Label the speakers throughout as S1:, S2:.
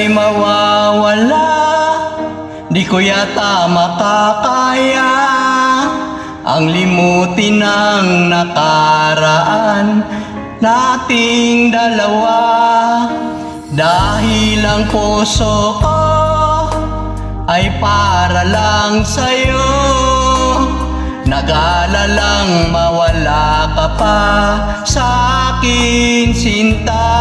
S1: ika'y mawawala, di ko yata makakaya ang limutin ng nakaraan nating dalawa. Dahil ang puso ko ay para lang sa'yo, nag-aalalang mawala ka pa sa'kin, sinta.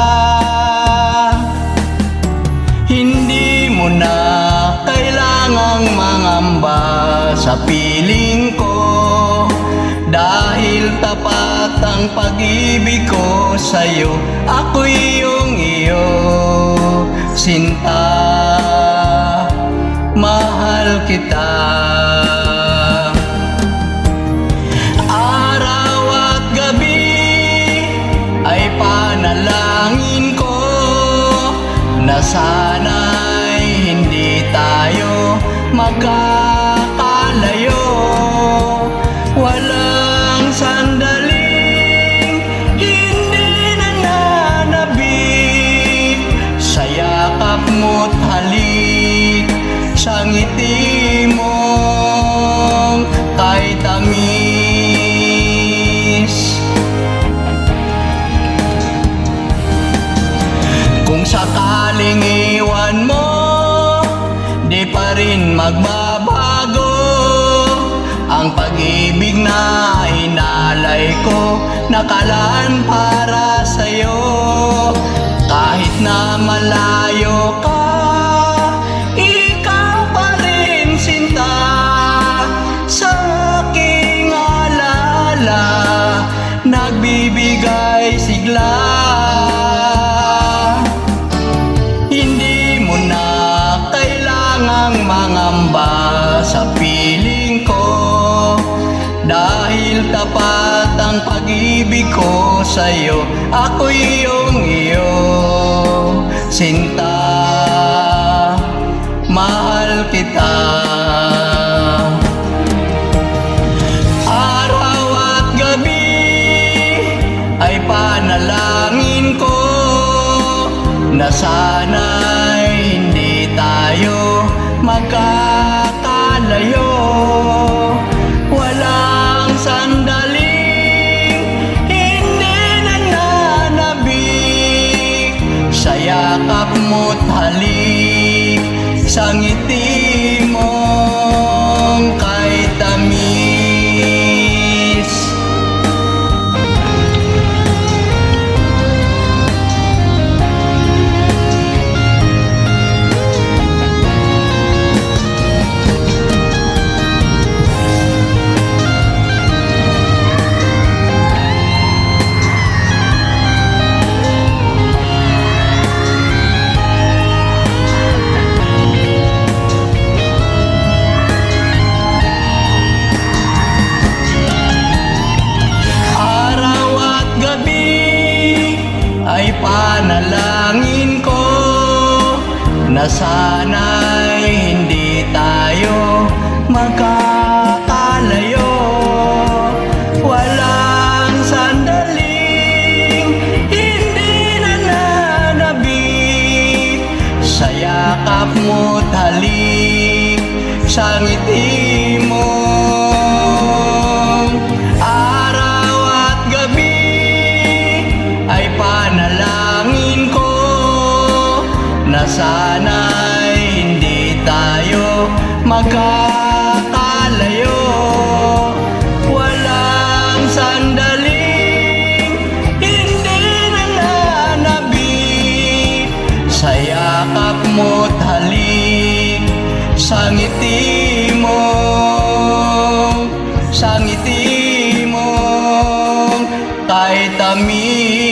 S1: Hindi mo na kailangang mangamba sa piling ko, dahil tapat ang pag-ibig ko sa'yo. Ako'y iyong iyo, sinta, mahal kita. Araw at gabi ay panalangin ko na sana'y hindi tayo magkakalayo. Walang sandaling hindi nananabik sa yakap mo't halik, sa ngiti mong kay tamis. Kung sakaling iwan mo, di pa rin magbabago ang pag-ibig na inalay ko, nakalaan para sa'yo. Kahit na malayo ka, ikaw pa rin, sinta, sa aking alala, nagbibigay sigla. Hindi mo na kailangang mangamba sa piling ko, dahil tapat ang pag-ibig ko sa'yo. Ako'y iyong iyo, sinta, mahal kita. Araw at gabi ay panalangin ko na sana'y hindi tayo magkakalayo. Walang sandaling hindi nananabik sa yakap mo't halik, sa ngiti mong kay tamis. Ay panalangin ko na sana'y hindi tayo magkakalayo. Walang sandaling hindi nananabik sa yakap mo't halik, sa ngiti mo. Panalangin ko na sana'y hindi tayo magkakalayo. Walang sandaling hindi nananabik sa yakap mo't halik, sa ngiti mo, sa ngiti mo kay tamis.